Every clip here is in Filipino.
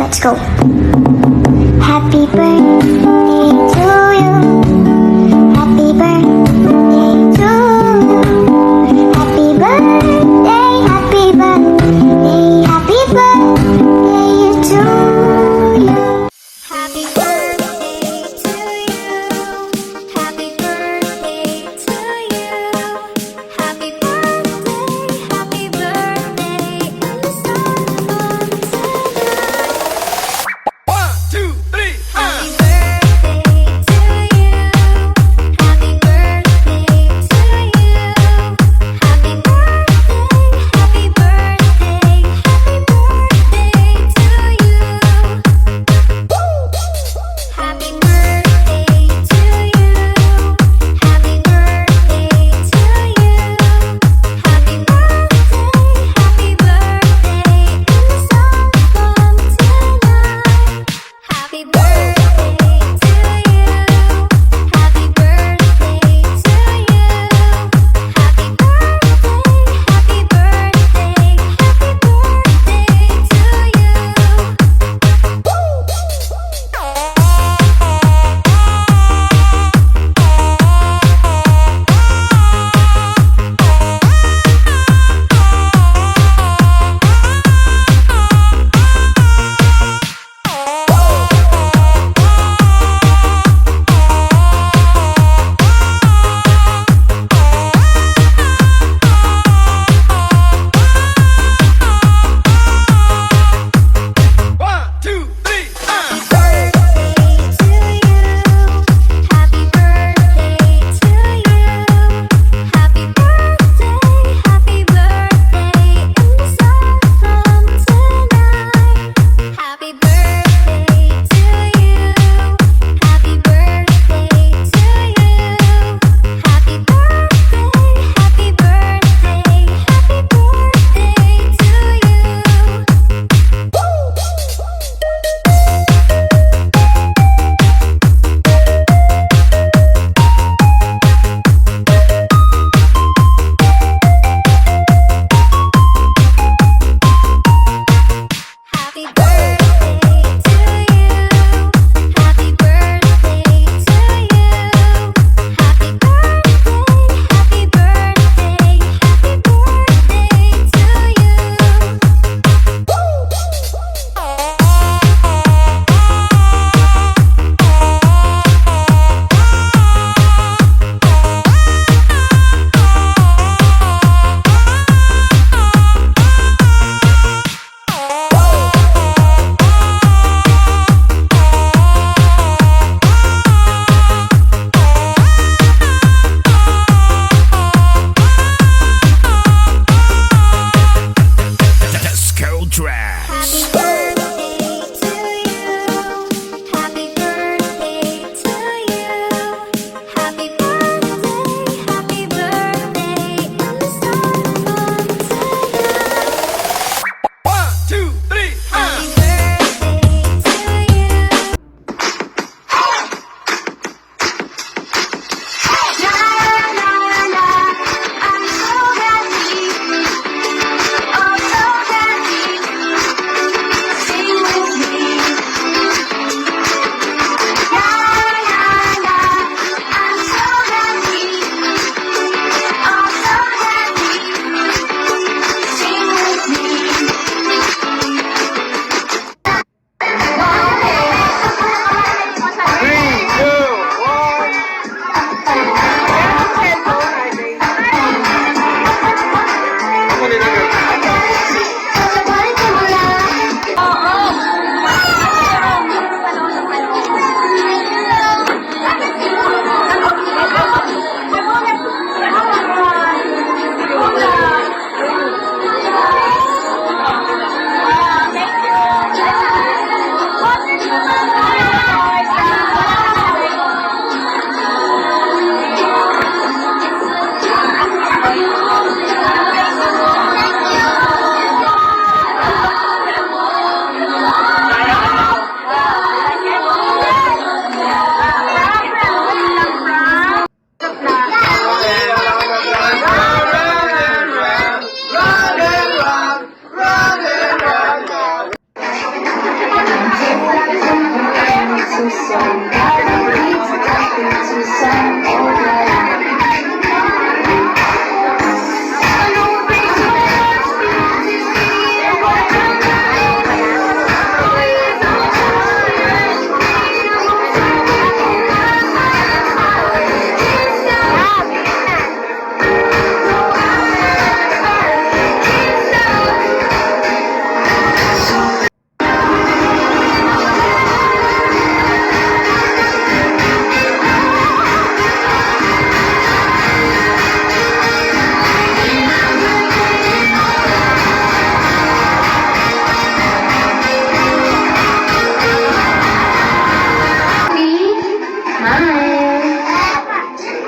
let's go. Happy birthday to you. Happy birthday to you. Happy birthday, happy birthday, happy birthday to you. Happy birthday to you. Happy birthday to you. Happy birthday in the sun tonight. 1, 2, 3, Happy birthday.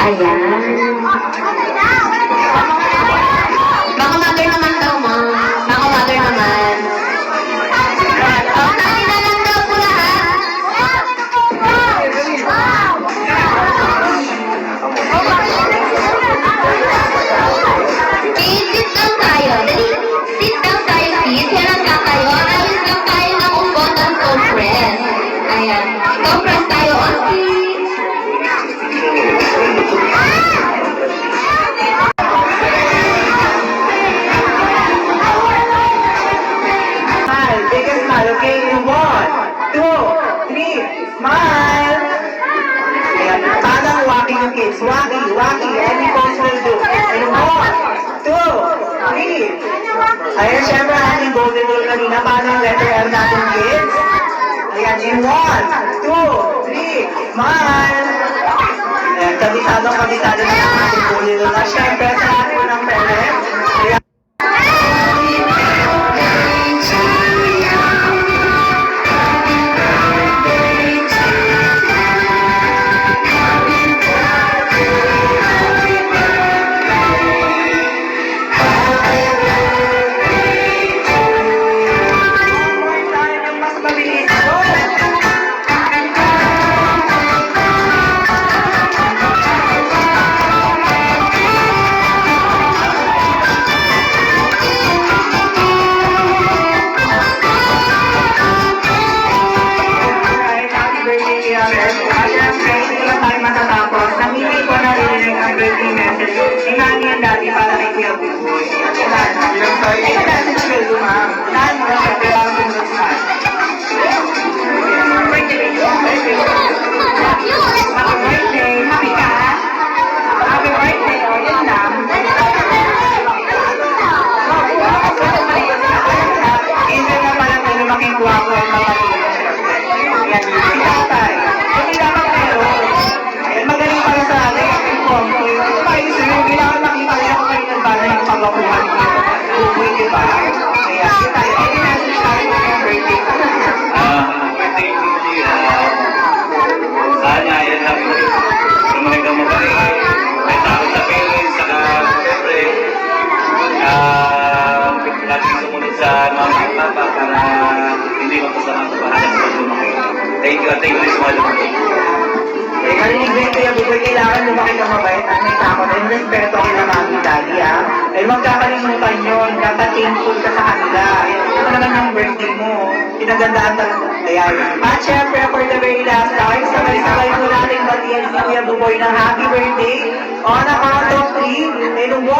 Ayan. Baka mother naman daw, ma. Baka mother naman. Tali na lang daw po lahat. Kids, sit down tayo. Dali, sit down tayo, kids. Hirap ka kayo. Ayos lang tayo ng umbot at compress. Ayan. Compress tayo, okay? Take a smile, okay? In 1, 2, 3, smile! Ayan, parang walking yung kids. Walking, any pose will do. In 1, 2, 3. Ayan, syempre, ating golden rule kanina. Paano ang letter R natin, kids? Ayan, in 1, 2, 3, smile! Ayan, kabisado na ang ating golden rule. At syempre, sa ating ng parents. Ayan. Mas mabilis. Go! Alright, happy birthday, Kuya Beth. Siyempre, hindi lang tayo matatapos. Namimili ko na rin ang birthday message. Ingani yan dati para kay Kuya Buboy. Ito dati na Belo, ma'am. Unahan mo na siyempre para pumunod sa Happy birthday. Happy ka? Happy birthday. O, yun lang. Hindi na pala tayo makikuha ko ang mga yan, si tatay. Hindi dapat meron. Ayan, magaling pala sa atin. Yung kompo. Ito tayo sa'yo. Kailangan makita niya kung kayo nagbalan yung pagkakuha niyo. Buboy, di ba? Ayan, si tayo. Any message tayo na yung birthday? Birthday Lucy, sana yan lang sumunod ang magaling. May tao sa parents, saka siyempre, lagi sumunod sa mama at papa para hindi mapasama sa bahay ng lumaki. Thank you so much. Eh, narinig din Kuya Buboy, kailangan lumaki ka mabait at may takot and respeto kay na mami daddy, ha? Eh, magkakalimutan yun, dapat thankful ka sa kanila. Ito naman ang birthday mo. Pinagandaan talaga. Ayan. At syempre, for the very last time, sabay-sabay po natin batiyan si Kuya Buboy ng happy birthday on a count of 3. In 1, 2, 3.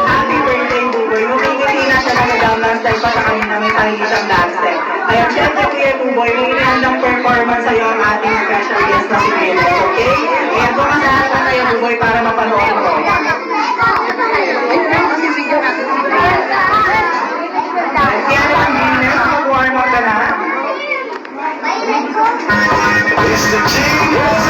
Happy birthday, Buboy. Ngumingiti na siya na madamang sa iba sa kanina may sarili siyang last step. Kaya syempre, Kuya Buboy, may inihandang performance sa'yo ang ating special guest na si Belo, okay? Kaya bumasahan ka Kuya Buboy para mapanood mo. Kaya naman, Venus, mag-warm up ka na. It's the Jingle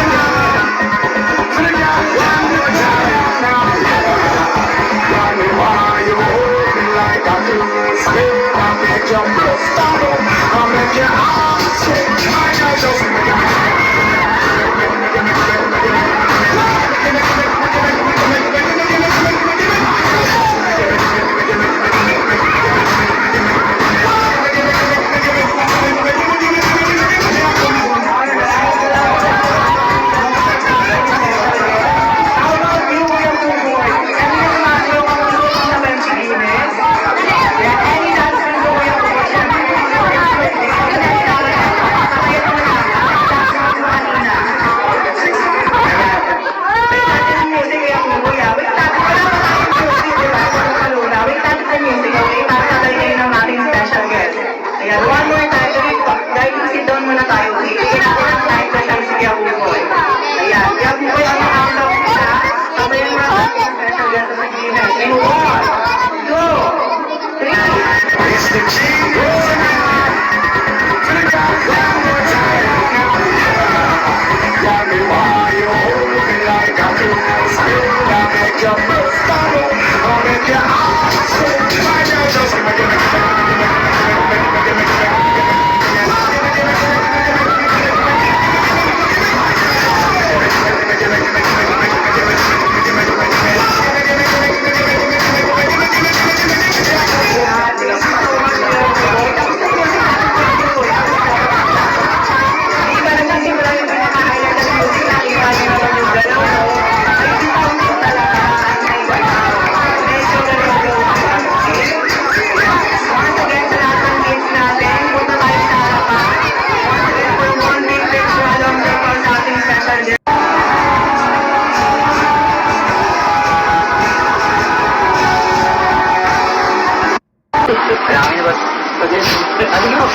Ano mo?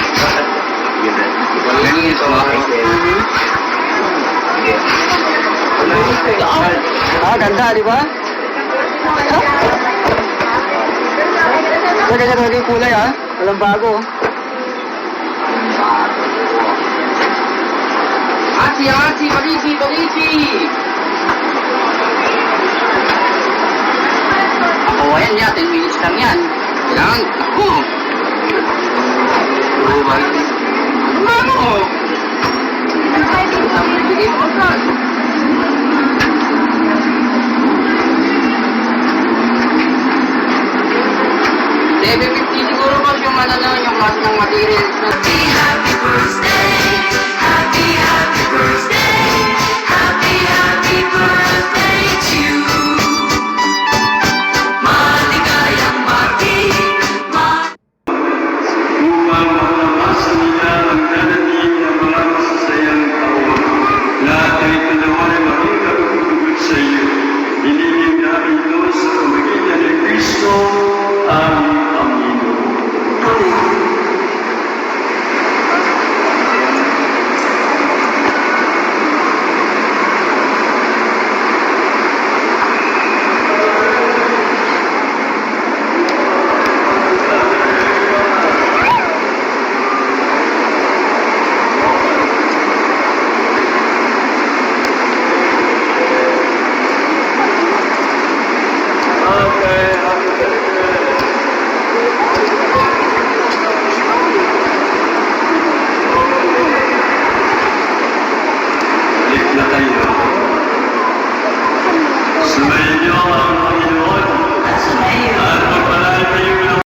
Ganun ito mga Ganda, di ba? Ganda talaga yung kulay, ha? Walang bago. Hati-hati, baliti! Ako, ayan niya, 10 minutes lang yan. Kailangan, ako. Oo, bakit? Ano ba mo? Bigay mo agad. $750 siguro ba yung ano naman, yung mas ng materials na. Happy birthday, happy birthday, happy birthday to you. Maligayang Marty, upang makamasa nila ang darating na mga masasayang taon. Lahat ay panaway maging kagugugot sa iyo. Hiniling namin ito sa pamagitan ni Kristo. Amen.